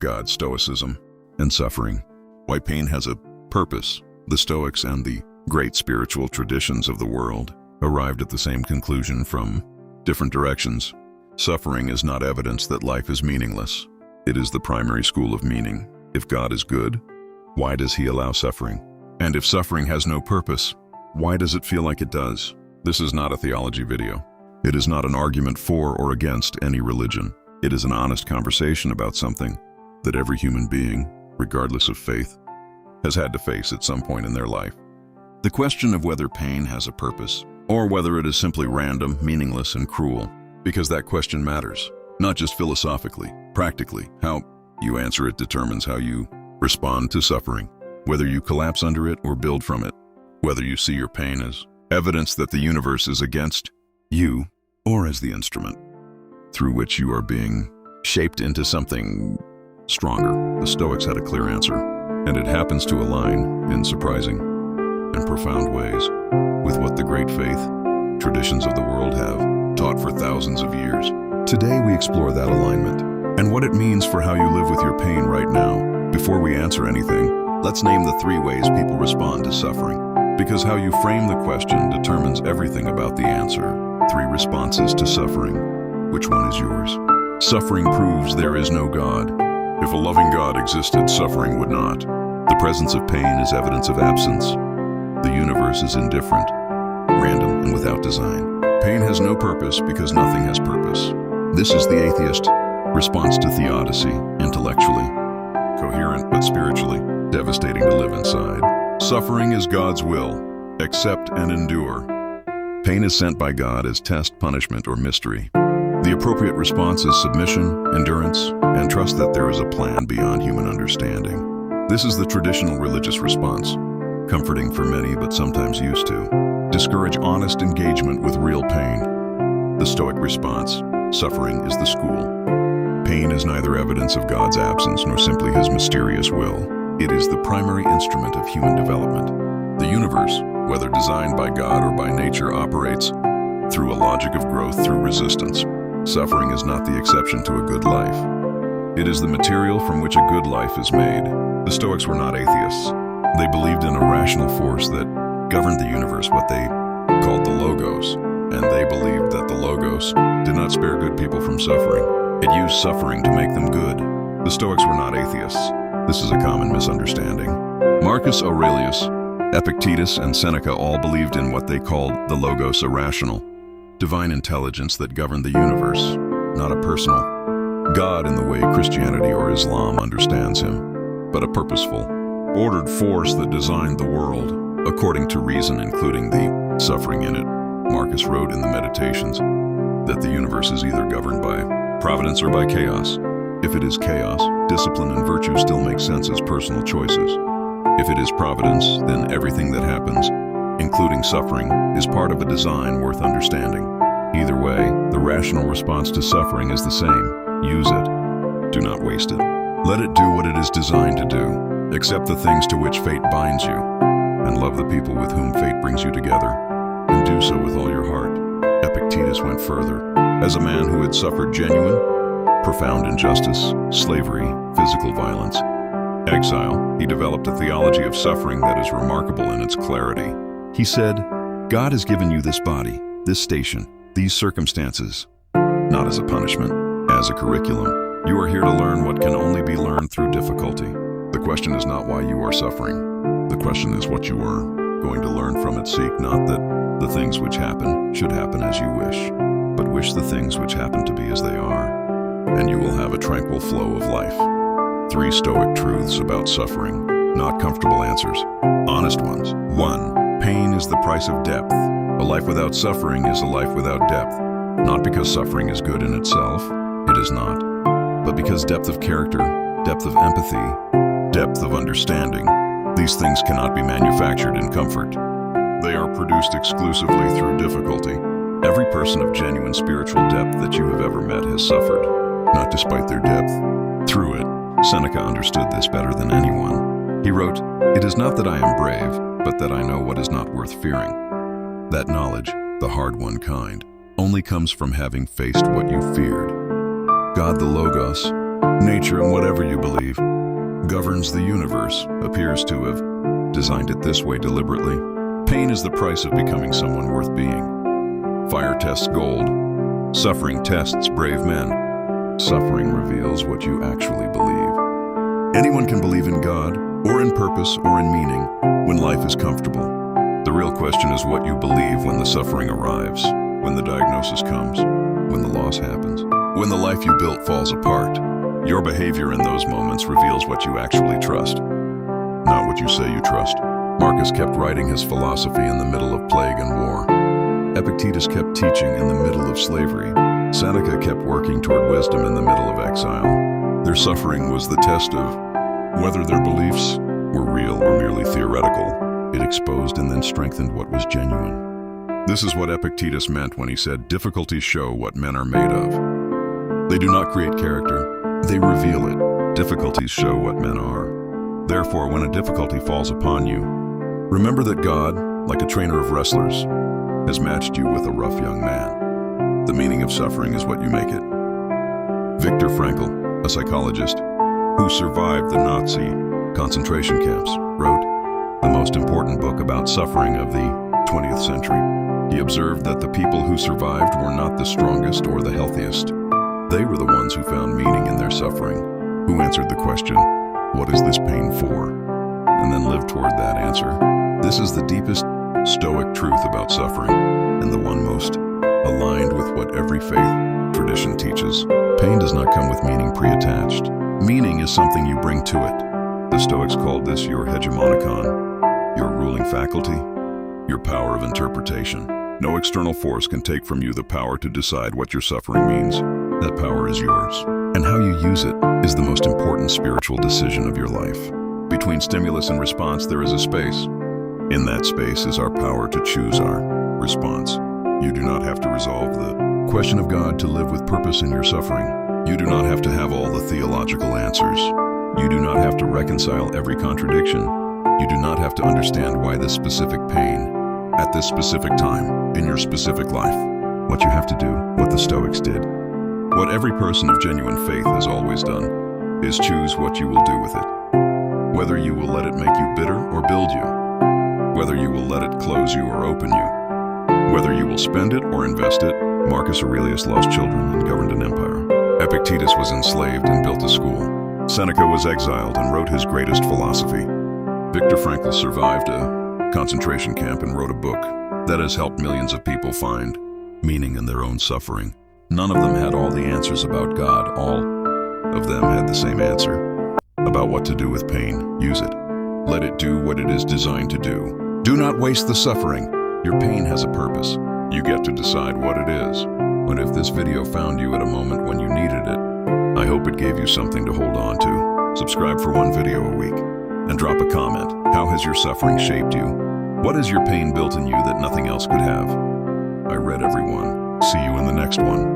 God, Stoicism, and suffering. Why pain has a purpose. The Stoics and the great spiritual traditions of the world arrived at the same conclusion from different directions. Suffering is not evidence that life is meaningless. It is the primary school of meaning. If God is good, why does he allow suffering? And if suffering has no purpose, why does it feel like it does? This is not a theology video. It is not an argument for or against any religion. It is an honest conversation about something that every human being, regardless of faith, has had to face at some point in their life. The question of whether pain has a purpose, or whether it is simply random, meaningless, and cruel, because that question matters, not just philosophically, practically. How you answer it determines how you respond to suffering, whether you collapse under it or build from it, whether you see your pain as evidence that the universe is against you, or as the instrument through which you are being shaped into something stronger. The Stoics had a clear answer, and it happens to align in surprising and profound ways with what the great faith traditions of the world have taught for thousands of years. Today we explore that alignment and what it means for how you live with your pain right now. Before we answer anything, let's name the 3 ways people respond to suffering, because how you frame the question determines everything about the answer. 3 responses to suffering. Which one is yours? Suffering proves there is no God. If a loving God existed, suffering would not. The presence of pain is evidence of absence. The universe is indifferent, random, and without design. Pain has no purpose because nothing has purpose. This is the atheist response to theodicy, intellectually coherent but spiritually devastating to live inside. Suffering is God's will. Accept and endure. Pain is sent by God as test, punishment, or mystery. The appropriate response is submission, endurance, and trust that there is a plan beyond human understanding. This is the traditional religious response, comforting for many but sometimes used to discourage honest engagement with real pain. The Stoic response: suffering is the school. Pain is neither evidence of God's absence nor simply his mysterious will. It is the primary instrument of human development. The universe, whether designed by God or by nature, operates through a logic of growth through resistance. Suffering is not the exception to a good life. It is the material from which a good life is made. The Stoics were not atheists. They believed in a rational force that governed the universe, what they called the Logos, and they believed that the Logos did not spare good people from suffering. It used suffering to make them good. The Stoics were not atheists. This is a common misunderstanding. Marcus Aurelius, Epictetus, and Seneca all believed in what they called the Logos irrational, divine intelligence that governed the universe, not a personal God in the way Christianity or Islam understands him, but a purposeful, ordered force that designed the world according to reason, including the suffering in it. Marcus wrote in the Meditations that the universe is either governed by providence or by chaos. If it is chaos, discipline and virtue still make sense as personal choices. If it is providence, then everything that happens, including suffering, is part of a design worth understanding. Either way, the rational response to suffering is the same. Use it. Do not waste it. Let it do what it is designed to do. Accept the things to which fate binds you, and love the people with whom fate brings you together, and do so with all your heart. Epictetus went further. As a man who had suffered genuine, profound injustice, slavery, physical violence, exile, he developed a theology of suffering that is remarkable in its clarity. He said, God has given you this body, this station, these circumstances, not as a punishment, as a curriculum. You are here to learn what can only be learned through difficulty. The question is not why you are suffering. The question is what you are going to learn from it. Seek not that the things which happen should happen as you wish, but wish the things which happen to be as they are, and you will have a tranquil flow of life. 3 Stoic truths about suffering, not comfortable answers, honest ones. 1. Pain is the price of depth. A life without suffering is a life without depth. Not because suffering is good in itself, it is not, but because depth of character, depth of empathy, depth of understanding, these things cannot be manufactured in comfort. They are produced exclusively through difficulty. Every person of genuine spiritual depth that you have ever met has suffered, not despite their depth, through it. Seneca understood this better than anyone. He wrote, "It is not that I am brave, but that I know what is not worth fearing." That knowledge, the hard-won kind, only comes from having faced what you feared. God the Logos nature, and whatever you believe governs the universe appears to have designed it this way deliberately. Pain is the price of becoming someone worth being. Fire tests gold. Suffering tests brave men. Suffering reveals what you actually believe. Anyone can believe in God, or in purpose, or in meaning, when life is comfortable. The real question is what you believe when the suffering arrives, when the diagnosis comes, when the loss happens, when the life you built falls apart. Your behavior in those moments reveals what you actually trust, not what you say you trust. Marcus kept writing his philosophy in the middle of plague and war. Epictetus kept teaching in the middle of slavery. Seneca kept working toward wisdom in the middle of exile. Their suffering was the test of whether their beliefs were real or merely theoretical. It exposed and then strengthened what was genuine. This is what Epictetus meant when he said, "Difficulties show what men are made of. They do not create character, they reveal it. Difficulties show what men are." Therefore, when a difficulty falls upon you, remember that God, like a trainer of wrestlers, has matched you with a rough young man. The meaning of suffering is what you make it. Viktor Frankl, a psychologist who survived the Nazi concentration camps, wrote the most important book about suffering of the 20th century. He observed that the people who survived were not the strongest or the healthiest. They were the ones who found meaning in their suffering, who answered the question, "What is this pain for?" and then lived toward that answer. This is the deepest Stoic truth about suffering, and the one most aligned with what every faith tradition teaches. Pain does not come with meaning pre-attached. Meaning is something you bring to it. The Stoics called this your hegemonikon, your ruling faculty, your power of interpretation. No external force can take from you the power to decide what your suffering means. That power is yours. And how you use it is the most important spiritual decision of your life. Between stimulus and response, there is a space. In that space is our power to choose our response. You do not have to resolve the question of God to live with purpose in your suffering. You do not have to have all the theological answers. You do not have to reconcile every contradiction. You do not have to understand why this specific pain, at this specific time, in your specific life. What you have to do, what the Stoics did, what every person of genuine faith has always done, is choose what you will do with it. Whether you will let it make you bitter or build you. Whether you will let it close you or open you. Whether you will spend it or invest it. Marcus Aurelius lost children and governed an empire. Epictetus was enslaved and built a school. Seneca was exiled and wrote his greatest philosophy. Viktor Frankl survived a concentration camp and wrote a book that has helped millions of people find meaning in their own suffering. None of them had all the answers about God. All of them had the same answer about what to do with pain. Use it. Let it do what it is designed to do. Do not waste the suffering. Your pain has a purpose. You get to decide what it is. But if this video found you at a moment when you needed it, I hope it gave you something to hold on to. Subscribe for one video a week and drop a comment. How has your suffering shaped you? What has your pain built in you that nothing else could have? I read everyone. See you in the next one.